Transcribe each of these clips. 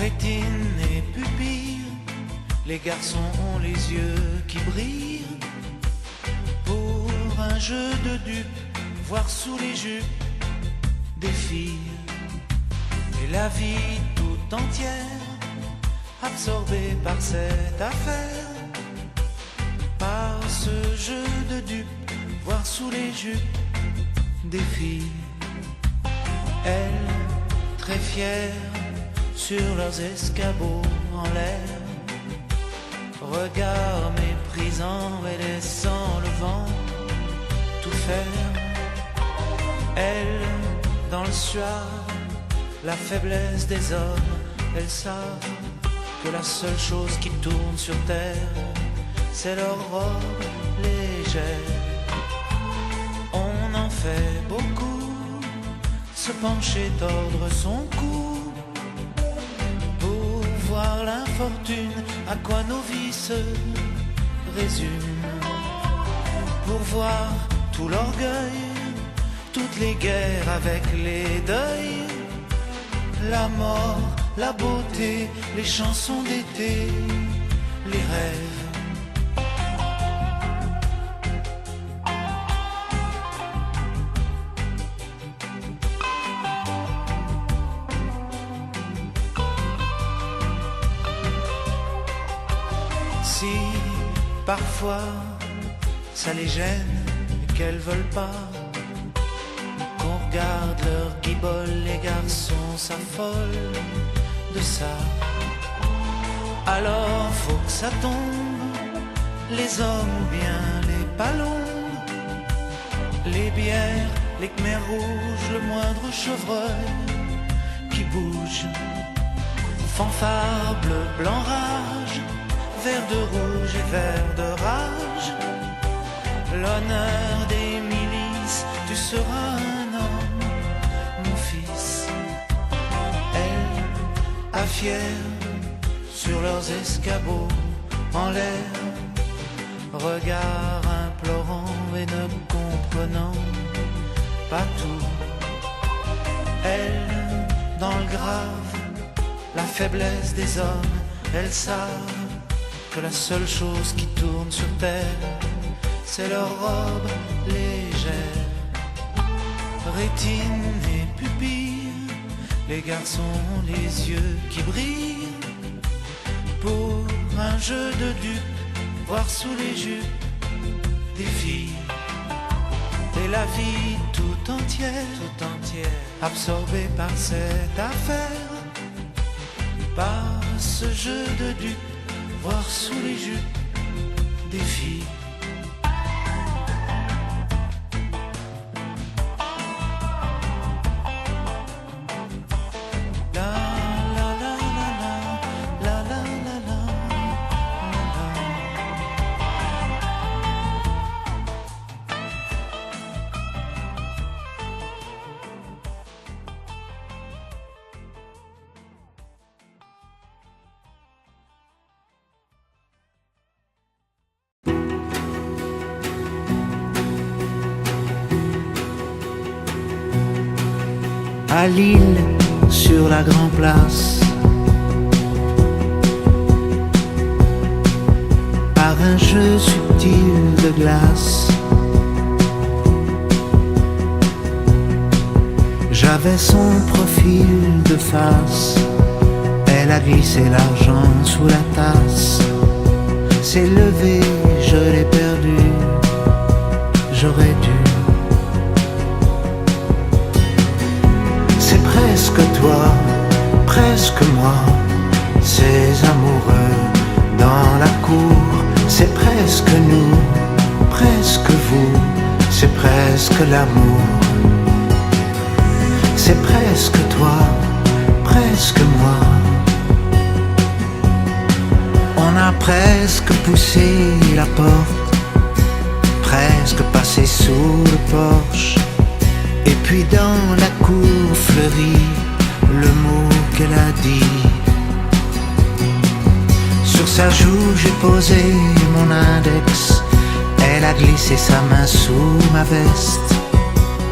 Rétine et pupille, les garçons ont les yeux qui brillent. Pour un jeu de dupes, voir sous les jupes des filles. Et la vie tout entière, absorbée par cette affaire. Par ce jeu de dupes, voir sous les jupes des filles. Elles, très fières, sur leurs escabeaux en l'air, regard méprisant et laissant le vent tout faire. Elles, dans le soir, la faiblesse des hommes, elles savent que la seule chose qui tourne sur terre, c'est leur robe légère. On en fait beaucoup, se pencher, tordre son cou, pour voir l'infortune, à quoi nos vies se résument, pour voir tout l'orgueil, toutes les guerres avec les deuils, la mort, la beauté, les chansons d'été, les rêves. Si parfois ça les gêne et qu'elles veulent pas qu'on regarde leur guibole, les garçons s'affolent de ça. Alors faut que ça tombe, les hommes ou bien les palombes, les bières, les khmers rouges, le moindre chevreuil qui bouge. Fanfare bleu, blanc, rage, vert de rouge et vert de rage. L'honneur des milices, tu seras un homme, mon fils. Elles, à fières, sur leurs escabeaux en l'air, regard implorant et ne comprenant pas tout. Elles, dans le grave, la faiblesse des hommes, elles savent que la seule chose qui tourne sur terre, c'est leur robe légère. Rétine et pupille, les garçons ont les yeux qui brillent. Pour un jeu de dupes, voir sous les jupes des filles. Et la vie tout entière, absorbée par cette affaire. Par ce jeu de dupes, voir sous les jupes des filles. À Lille, sur la Grand Place, par un jeu subtil de glace, j'avais son profil de face. Elle a glissé l'argent sous la tasse, s'est levée, je l'ai perdu, j'aurais dû. C'est presque toi, presque moi, ces amoureux dans la cour. C'est presque nous, presque vous, c'est presque l'amour. C'est presque toi, presque moi. On a presque poussé la porte, presque passé sous le porche. Et puis dans la cour fleurie, le mot qu'elle a dit. Sur sa joue j'ai posé mon index, elle a glissé sa main sous ma veste.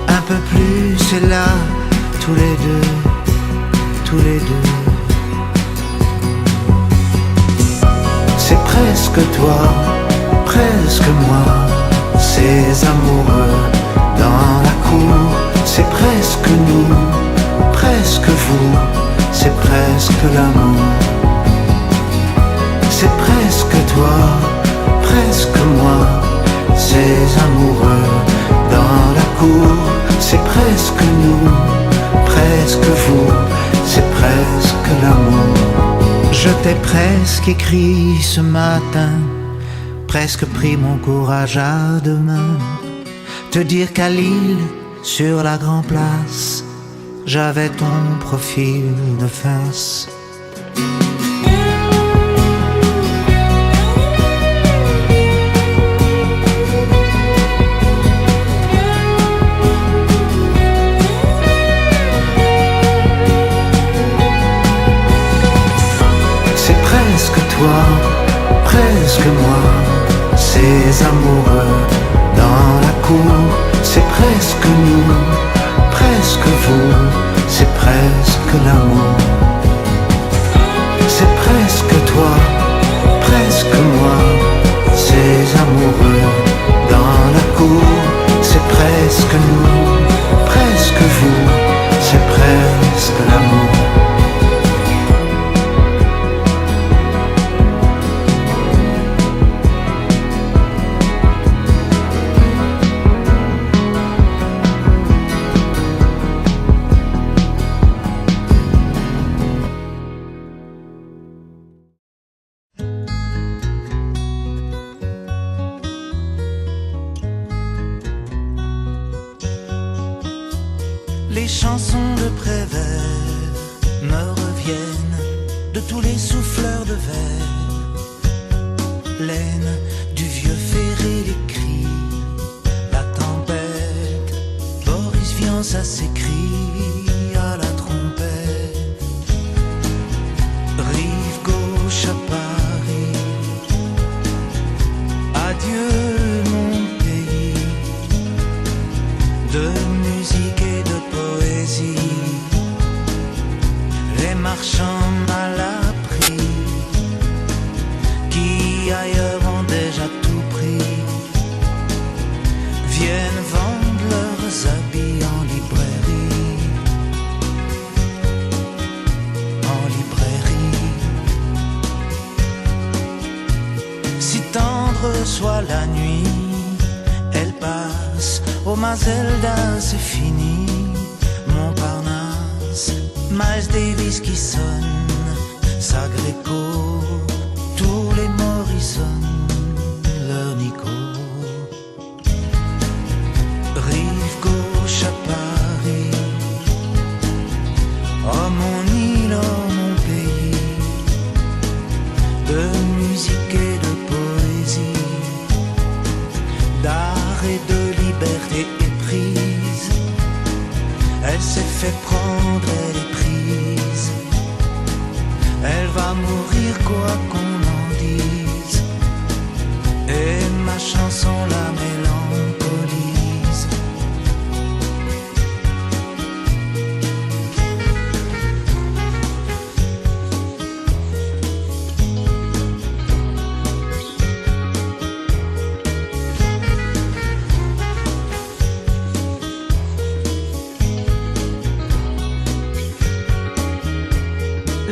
Un peu plus et là, tous les deux, tous les deux. presque toi, presque moi, ces amoureux dans la cour, c'est presque nous, presque vous, c'est presque l'amour. C'est presque toi, presque moi, ces amoureux dans la cour, c'est presque nous, presque vous, c'est presque l'amour. Je t'ai presque écrit ce matin, presque pris mon courage à deux mains, te dire qu'à Lille, sur la Grand Place, j'avais ton profil de face. Presque moi, ces amoureux dans la cour, c'est presque nous, presque vous, c'est presque l'amour. C'est presque toi, presque moi, ces amoureux dans la cour, c'est presque nous, presque vous, c'est presque l'amour. Les chansons de Prévert me reviennent de tous les souffleurs de verre. Laine du vieux ferré, les cris, la tempête. Boris Vian, ça s'écrit à la trompette. Rive gauche à Paris, adieu mon pays de musique et de poésie. Les marchands mal appris qui ailleurs ont déjà tout pris viennent vendre leurs habits en librairie. En librairie. Si tendre soit la nuit, elle passe au Mazelda, c'est fini. Montparnasse, Miles Davis qui sonne, Sagreco, tous les Morrison, leur Nico. Rive gauche à Paris, oh mon île, oh mon pays, de musique et de poésie, d'art et de liberté éprise. Elle s'est fait prendre, elle est prise. Elle va mourir quoi qu'on en dise. Et ma chanson la mélancolise.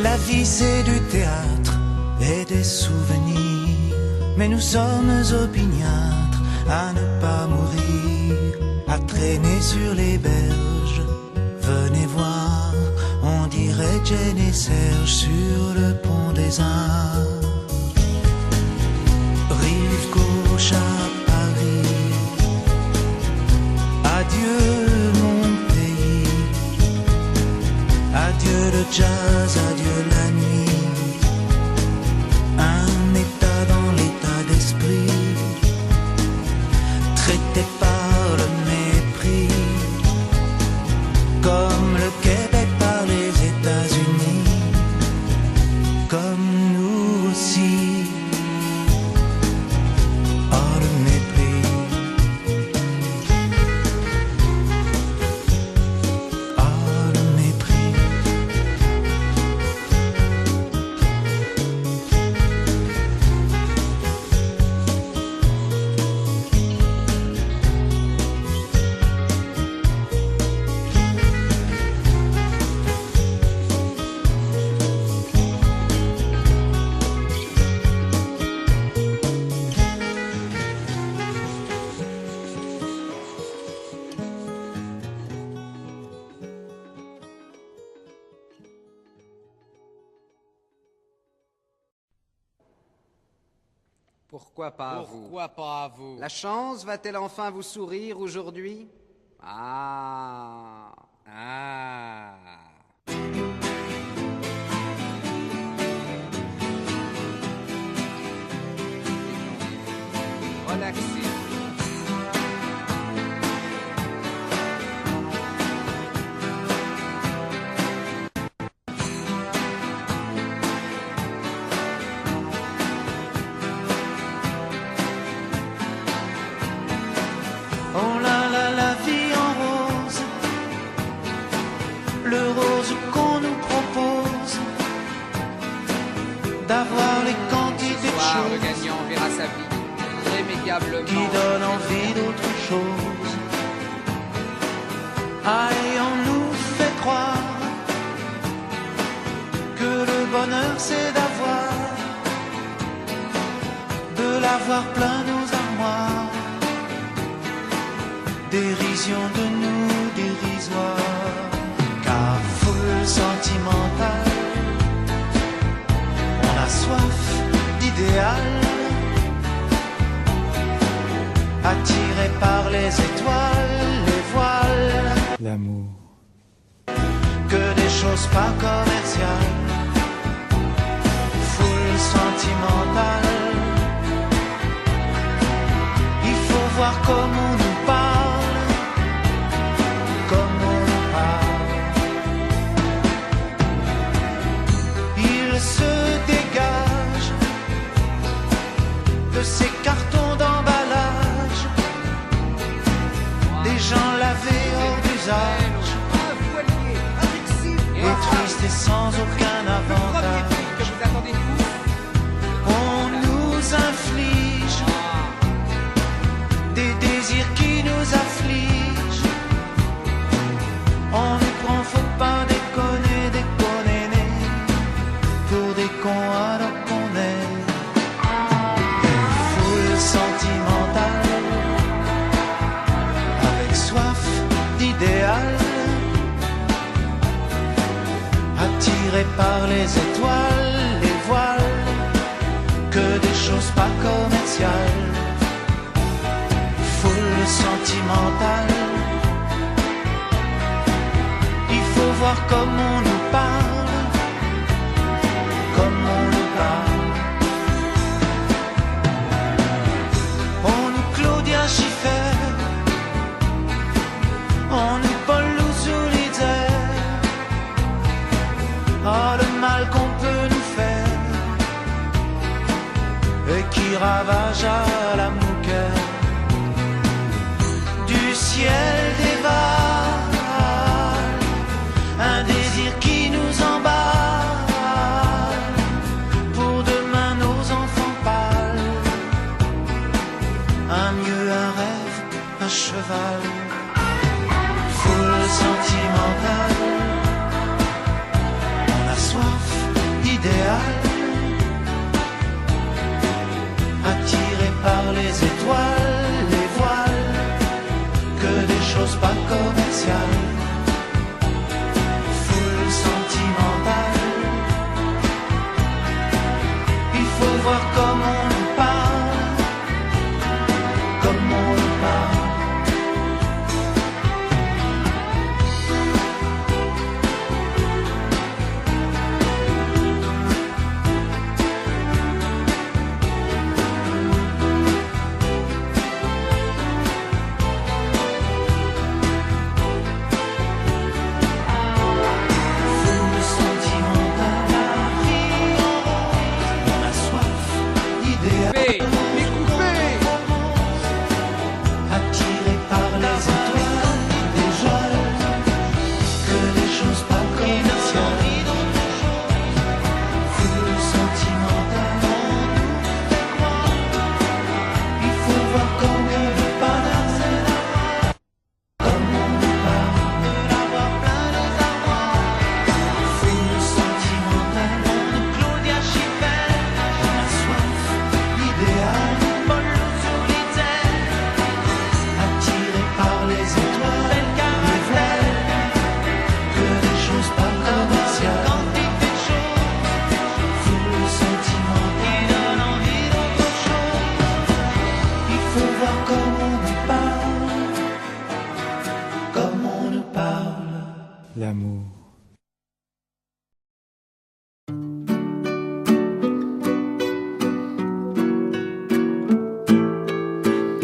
La vie c'est du théâtre et des souvenirs, mais nous sommes opiniâtres à ne pas mourir, à traîner sur les berges. Venez voir, on dirait Jane et Serge sur le pont des Arts. Rive gauche à Paris, adieu mon pays, adieu le jazz, adieu la nuit. Un état dans l'état d'esprit, traité par le mépris, comme le Québec par les États-Unis, comme nous aussi. Oh le mépris, oh le mépris. Pourquoi pas à vous? Pourquoi pas à vous? La chance va-t-elle enfin vous sourire aujourd'hui? Ah. Relaxez. Oh là là, la vie en rose, le rose qu'on nous propose, d'avoir les quantités de Ce soir, le choses gagnant verra sa vie irrémédiablement qui donnent envie d'autre chose. Ah, et on nous fait croire que le bonheur c'est de l'avoir plein nos armoires. Dérision de nous dérisoire, car foule sentimentale, on a soif d'idéal, attiré par les étoiles, les voiles, L'amour. que des choses pas commerciales, foule sentimentale, il faut voir comment on nous parle, comme on nous parle. Il se dégage de ces cartons d'emballage, des gens lavés hors d'usage, un voilier, avec six et voiles. tristes et sans aucun Le premier avantage. prix que vous attendez tous. On nous inflige des désirs qui nous affligent. On nous prend, faut pas déconner, déconner, pour des cons alors qu'on est une foule sentimentale, avec soif d'idéal, attiré par les étoiles, les voiles, que des choses pas commerciales, foule sentimentale. Il faut voir comme on nous parle, comme on nous parle. On nous Claudia Schiffer, on nous Paul Louzoulizer. Oh, le mal qu'on peut nous faire et qui ravage à la mouquette du ciel dévale, un désir qui nous emballe, pour demain nos enfants pâles, un mieux, un rêve, un cheval, foule sentimentale, on a soif d'idéal, attiré par les étoiles, les voiles, que des choses pas commerciales, foule sentimentale. Il faut voir comment on nous parle, comme on nous parle. Foule sentimentale, la vie en rose, on a soif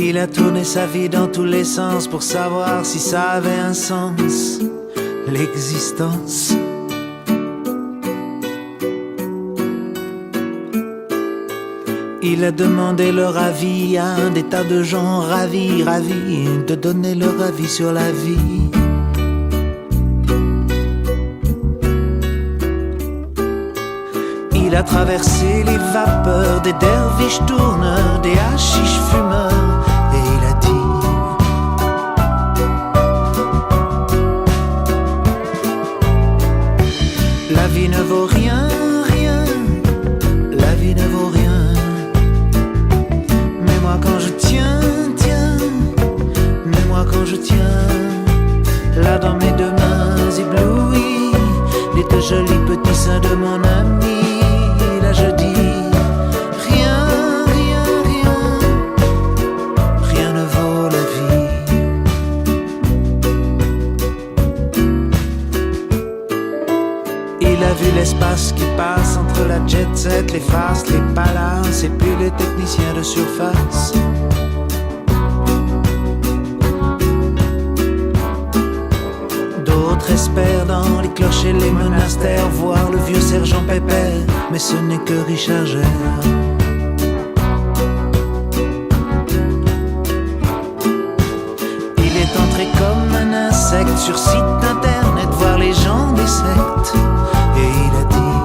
Il a tourné sa vie dans tous les sens pour savoir si ça avait un sens, l'existence. Il a demandé leur avis à un des tas de gens ravis, ravis de donner leur avis sur la vie. Il a traversé les vapeurs des derviches tourneurs, des hashish fumeurs, et il a dit: la vie ne vaut rien, rien, la vie ne vaut rien. Mais moi quand je tiens, tiens, mais moi quand je tiens, là dans mes deux mains éblouies, les deux jolis petits seins de mon ami. Là je dis rien, rien, rien, rien ne vaut la vie. Il a vu l'espace qui passe entre la jet set, les faces, les palaces et puis les techniciens de surface. D'autres espèrent dans les clochers, les monastères, voir le vieux sergent Pépère, mais ce n'est que Richard Gere. Il est entré comme un insecte sur site internet, voir les gens des sectes, et il a dit: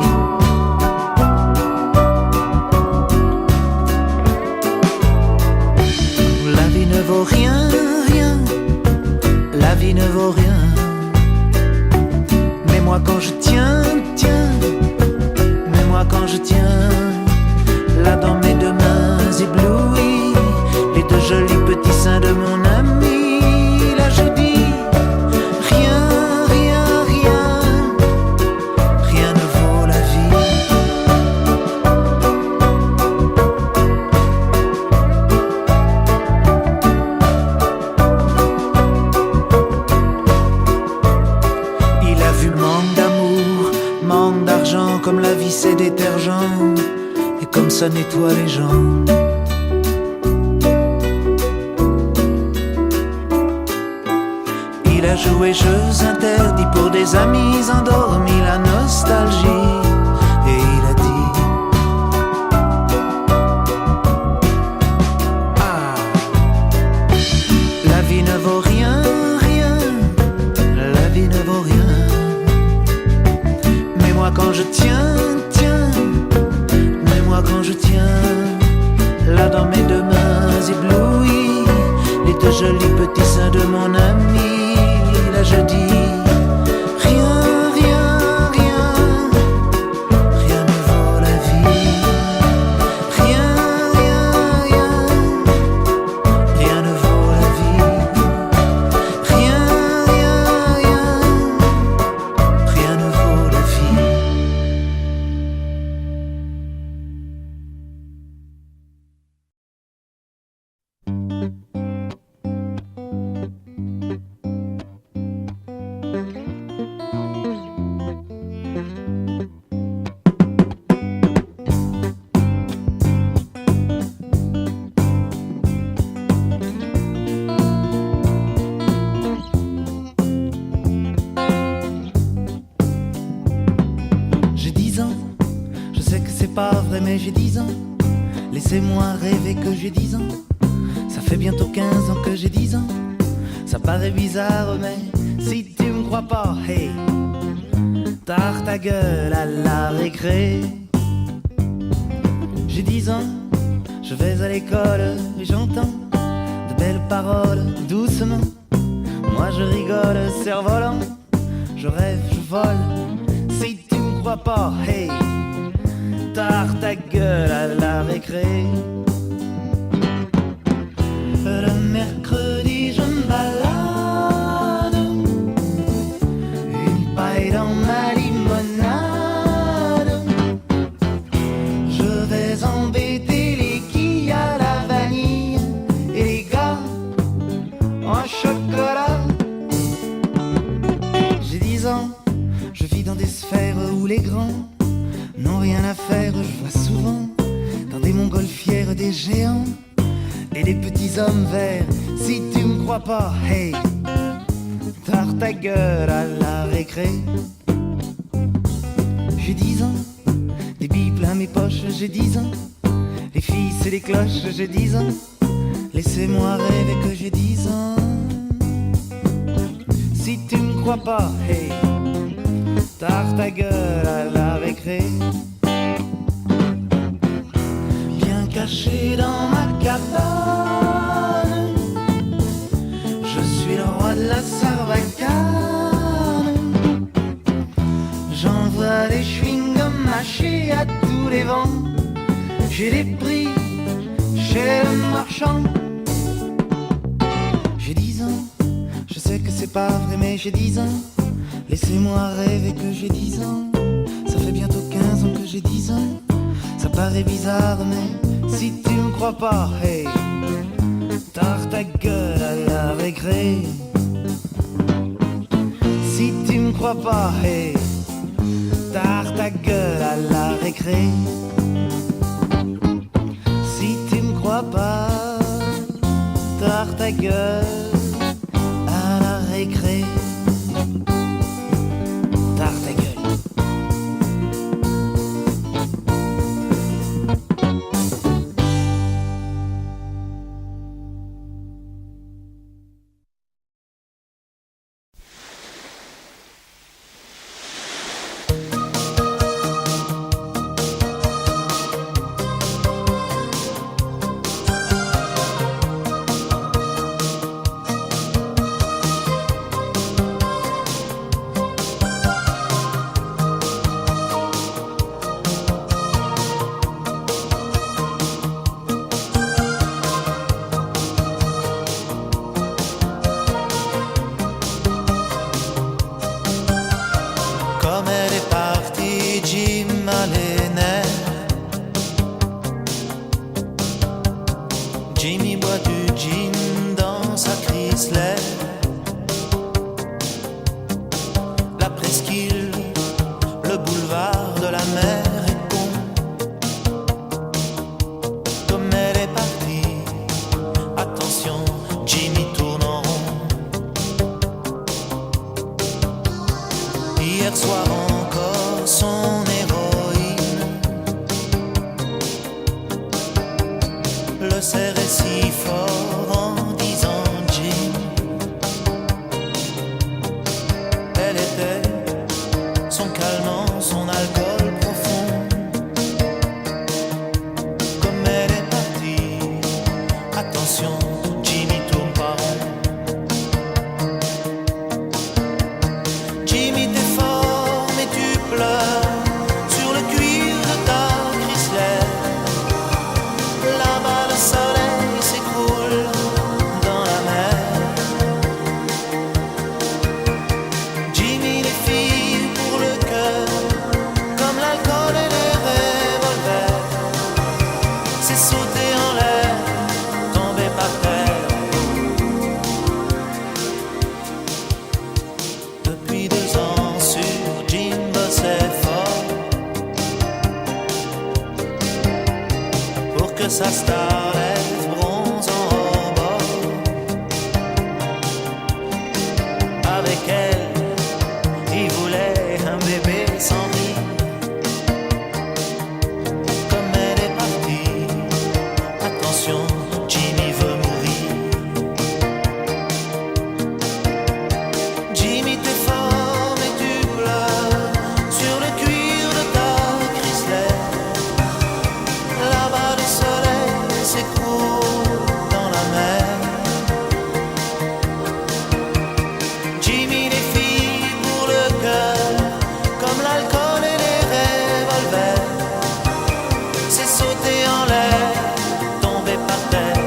la vie ne vaut rien, rien, la vie ne vaut rien. Mais moi quand je tiens, tiens, mais moi quand je tiens, là dans mes deux mains éblouies, les deux jolis petits seins de mon ami, là je dis rien, rien, rien, rien ne vaut la vie. Il a vu manque d'amour, manque d'argent, comme la vie c'est détergent, et comme ça nettoie les gens. Il a joué jeux interdits pour des amis endormis, la nostalgie, et il a dit: ah, la vie ne vaut rien, rien, la vie ne vaut rien. Mais moi quand je tiens, tiens, mais moi quand je tiens, là dans mes deux mains éblouies, les deux jolis petits seins de mon ami, là je dis rien, rien, rien, rien ne vaut la vie. Rien, rien, rien, rien ne vaut la vie. Rien, rien, rien, rien ne vaut la vie. J'ai 10 ans, je sais que c'est pas vrai mais j'ai 10 ans. Laissez-moi rêver que j'ai 10 ans. Ça fait bientôt 15 ans que j'ai 10 ans. Ça paraît bizarre mais si tu me crois pas, hey, tard ta gueule à la récré. J'ai 10 ans, je vais à l'école et j'entends de belles paroles doucement. Moi je rigole, cerf-volant, je rêve, je vole. Si tu me crois pas, hey, tard ta gueule à la récré. Le mercredi je me balade, une paille dans ma limonade. Je vais embêter les quilles à la vanille et les gars en chocolat. J'ai 10 ans, je vis dans des sphères où les grands n'ont rien à faire. Je vois souvent dans des montgolfières des géants et les petits hommes verts. Si tu me crois pas, hey, tard ta gueule à la récré. J'ai 10 ans, des billes plein mes poches, j'ai 10 ans. Les filles c'est les cloches, j'ai 10 ans. Laissez-moi rêver que j'ai 10 ans. Si tu me crois pas, hey, tard ta gueule à la récré. Bien caché dans ma cabane, je suis le roi de la sarbacane. J'envoie des chewing-gums mâchés à tous les vents. J'ai des prix chez le marchand. J'ai 10 ans, je sais que c'est pas vrai mais j'ai 10 ans. Laissez-moi rêver que j'ai 10 ans. Ça fait bientôt 15 ans que j'ai 10 ans. Ça paraît bizarre mais si tu me crois pas, hey, tard ta gueule à la récré. Si tu me crois pas, hey, tard ta gueule à la récré. Si tu me crois pas, tard ta gueule à la récré. Tard ta gueule. Comme elle est partie, Jim a les nerfs. Jimmy boit du gin dans sa Chrysler. La presqu'île, le boulevard de la mer est con. Comme elle est partie, attention, Jimmy tourne en rond. Hier soir encore son héroïne le serrait si fort en disant Jim. Elle était son calmant, son alcool profond. Comme elle est partie, attention, Jimmy tourne pas rond. Jimmy t'es fort mais tu pleures sur le cuir de ta Chrysler. Là-bas le soleil s'écroule dans la mer. Jimmy les filles pour le cœur, comme l'alcool et les revolvers. C'est sauter en l'air, tomber par terre. Depuis 2 ans sur Jim bossait fort pour que sa starlette bronze en rebord. Avec elle, il voulait un bébé sans vie. Comme elle est partie, attention, Jimmy veut mourir. Jimmy t'es fort mais tu pleures sur le cuir de ta Chrysler. Là-bas le soleil s'écroule dans la mer. Jimmy les filles pour le cœur, comme l'alcool et les revolvers. C'est sauter en l'air, tomber par terre.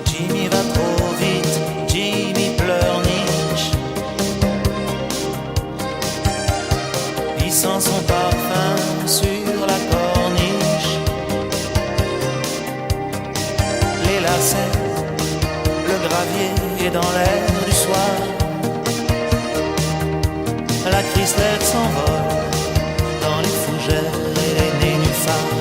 Jimmy va trop vite, Jimmy pleurniche. Il sent son parfum sur la corniche. Les lacets, le gravier est dans l'air du soir. La Chrysler s'envole dans les fougères et les nénuphars.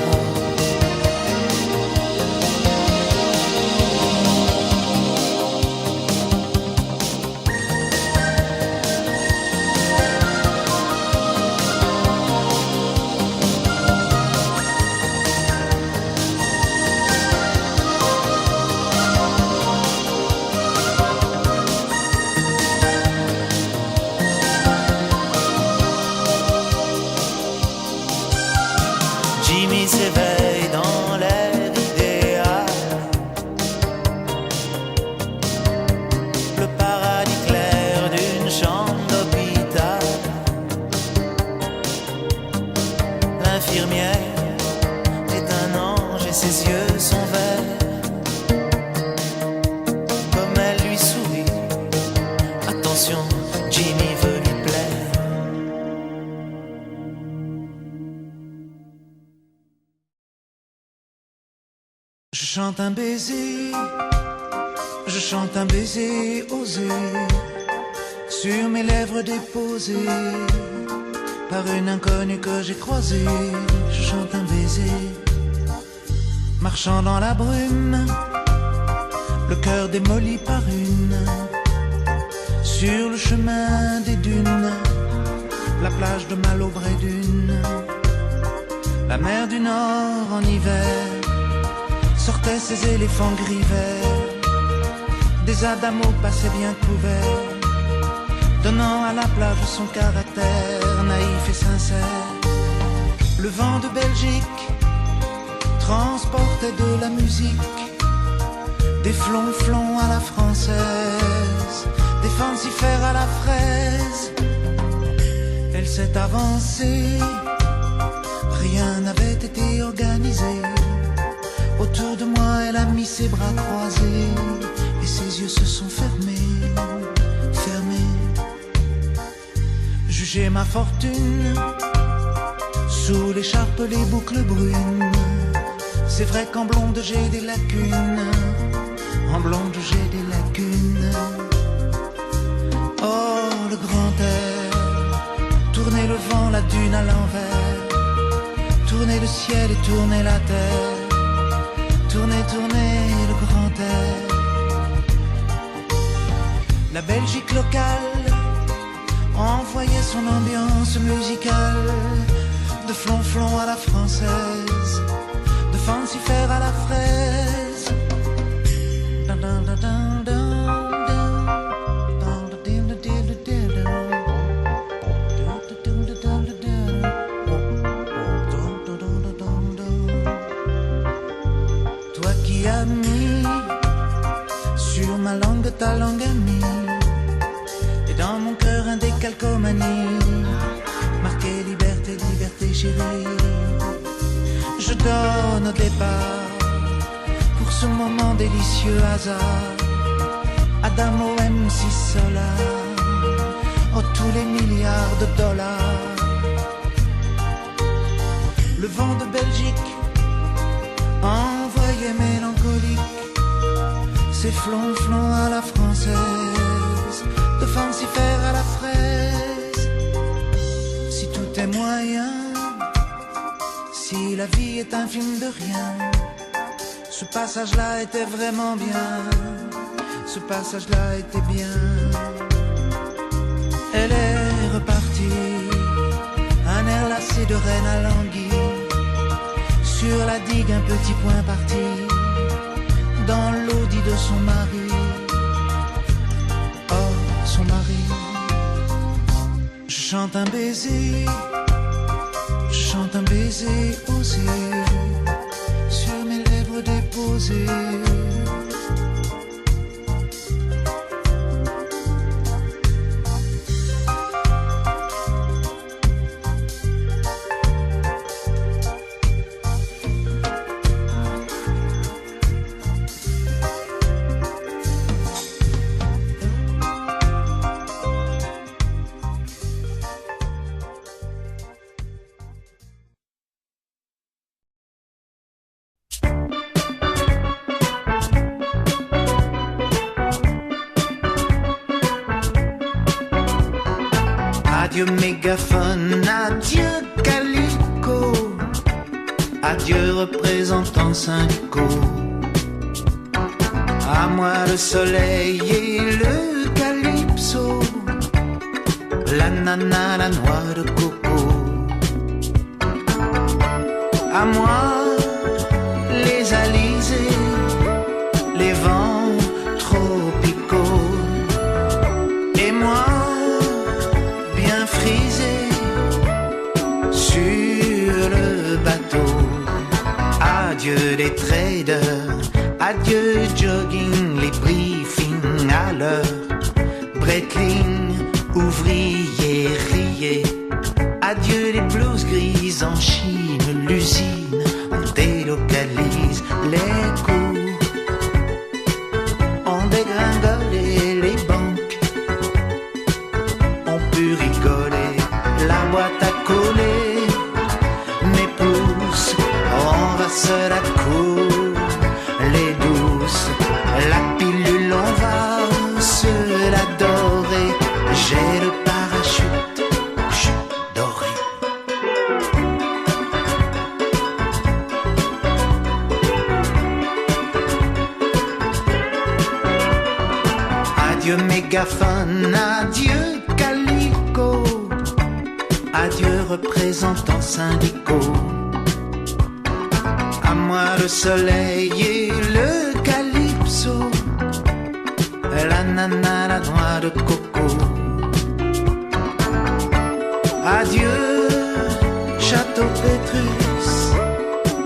chante un baiser, je chante un baiser osé, sur mes lèvres déposées, par une inconnue que j'ai croisée. Je chante un baiser, marchant dans la brume, le cœur démoli par une, sur le chemin des dunes, la plage de Malaubre et d'une, la mer du Nord en hiver, sortaient ces éléphants gris verts, des adamos passaient bien couverts, donnant à la plage son caractère naïf et sincère. Le vent de Belgique transportait de la musique, des flonflons à la française, des fancifères à la fraise. Elle s'est avancée, rien n'avait été organisé. Autour de moi, elle a mis ses bras croisés et ses yeux se sont fermés, fermés. Jugez ma fortune, sous l'écharpe les boucles brunes. C'est vrai qu'en blonde j'ai des lacunes, en blonde j'ai des lacunes. Oh, le grand air, tournez le vent, la dune à l'envers, tournez le ciel et tournez la terre, tournez, tournez le grand air. La Belgique locale envoyait son ambiance musicale, de flonflon à la française, de fancifère à la fraise. Toi qui as mis sur ma langue ta langue amie, et dans mon cœur un décalcomanie, marqué liberté, liberté chérie. Je donne au départ, pour ce moment délicieux hasard, Adamo MC Solar, oh tous les milliards de dollars. Le vent de Belgique envoyé mélancolique, ses flonflons à la française, de fancifère à la fraise. Si tout est moyen, si la vie est un film de rien, ce passage-là était vraiment bien, ce passage-là était bien. Elle est repartie, un air lassé de reine à l'anguille, sur la digue un petit point parti, dans l'audit de son mari. Oh, son mari. Je chante un baiser, je chante un baiser osé, sur mes lèvres déposées. Adieu mégaphone, adieu calico, adieu représentants syndicaux. À moi le soleil et le calypso, la nana, la noix de coco. À moi les alizés, les vents tropicaux. Et moi frisé sur le bateau. Adieu les traders, adieu jogging, les briefings à l'heure. Breitling, ouvrier, riez. Adieu les blouses grises en Chine, l'usine, on délocalise les cours. On dégringole les banques, on peut rigoler, la boîte à coller, mes pouces, on va se la cour, mégaphone, adieu Calico, adieu représentants syndicaux. À moi le soleil et le calypso, la nana, la noix de coco. Adieu Château Pétrus,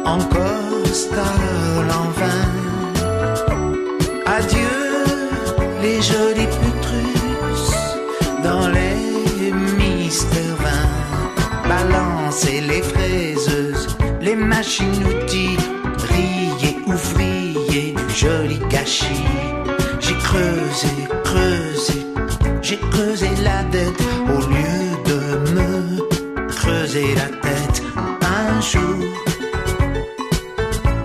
encore style en vain. Adieu les jolis putrus dans les mystères vains. Balancez les fraiseuses, les machines-outils, riez, ouvriers du joli gâchis. J'ai creusé, creusé, j'ai creusé la dette au lieu de me creuser la tête. Un jour,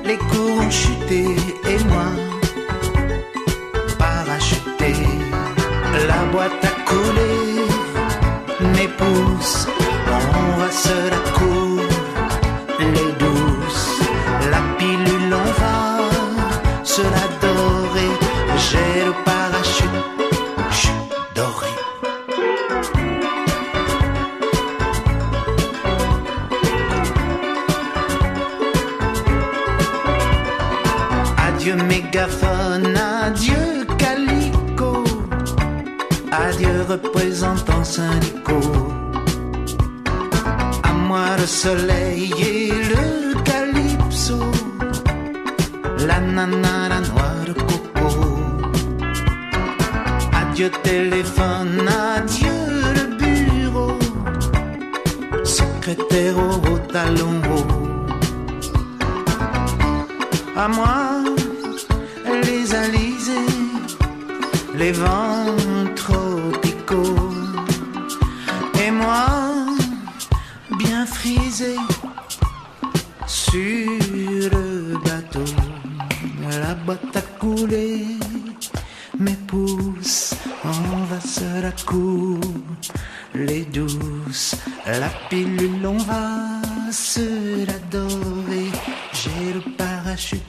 les cours ont chuté et moi, parachuté, la boîte a coulé, mes pouces, on va se la cour, les douces, la pilule on va se la dorer, j'ai le parachute doré. Adieu mégaphone, adieu Calico, adieu représentants syndicaux. À moi le soleil et le calypso, la nana, la noix de coco. Adieu téléphone, adieu le bureau, secrétaire au talon haut. À moi les alizés, les vents tropicaux, et moi bien frisé sur le bateau. La boîte a coulé, mes pouces, on va se la cour, les douces, la pilule on va se la dorer, j'ai le parachute.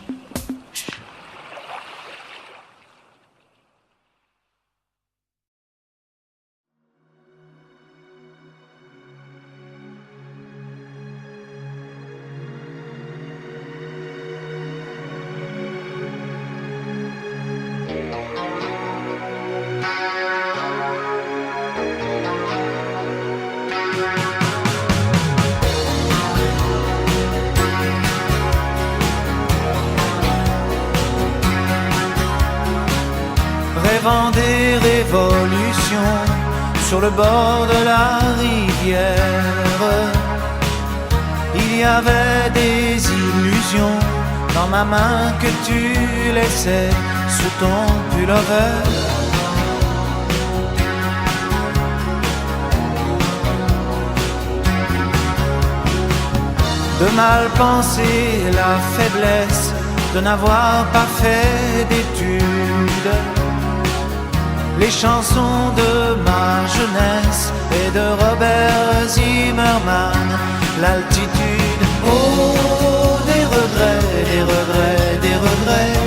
Rêvant des révolutions sur le bord de la rivière, il y avait des illusions dans ma main que tu laissais sous ton pullover. De mal penser la faiblesse de n'avoir pas fait d'études, les chansons de ma jeunesse et de Robert Zimmerman, l'altitude. Oh, des regrets, des regrets, des regrets,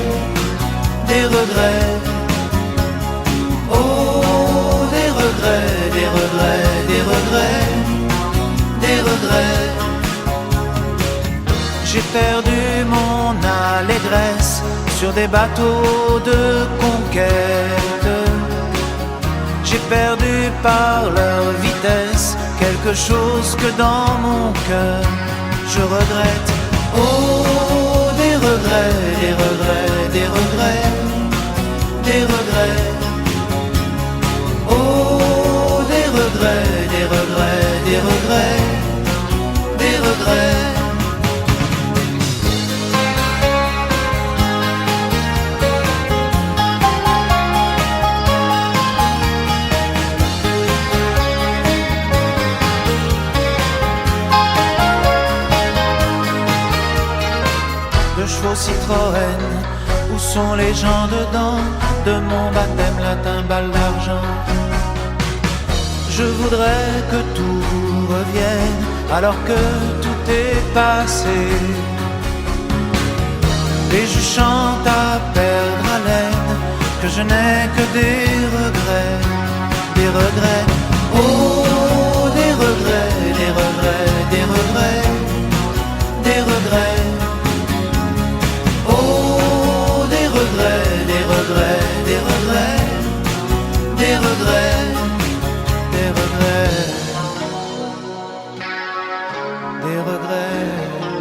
des regrets. Oh, des regrets, des regrets, des regrets, des regrets. J'ai perdu mon allégresse sur des bateaux de conquête. J'ai perdu par leur vitesse quelque chose que dans mon cœur je regrette. Oh, des regrets, des regrets, des regrets, des regrets. Oh, des regrets, des regrets, des regrets, des regrets. Citroën, où sont les gens dedans de mon baptême, la timbale d'argent? Je voudrais que tout revienne alors que tout est passé, et je chante à perdre haleine que je n'ai que des regrets, des regrets. Oh, des regrets, des regrets, des regrets, des regrets. Oh, des regrets, des regrets, des regrets, des regrets, des regrets, des regrets.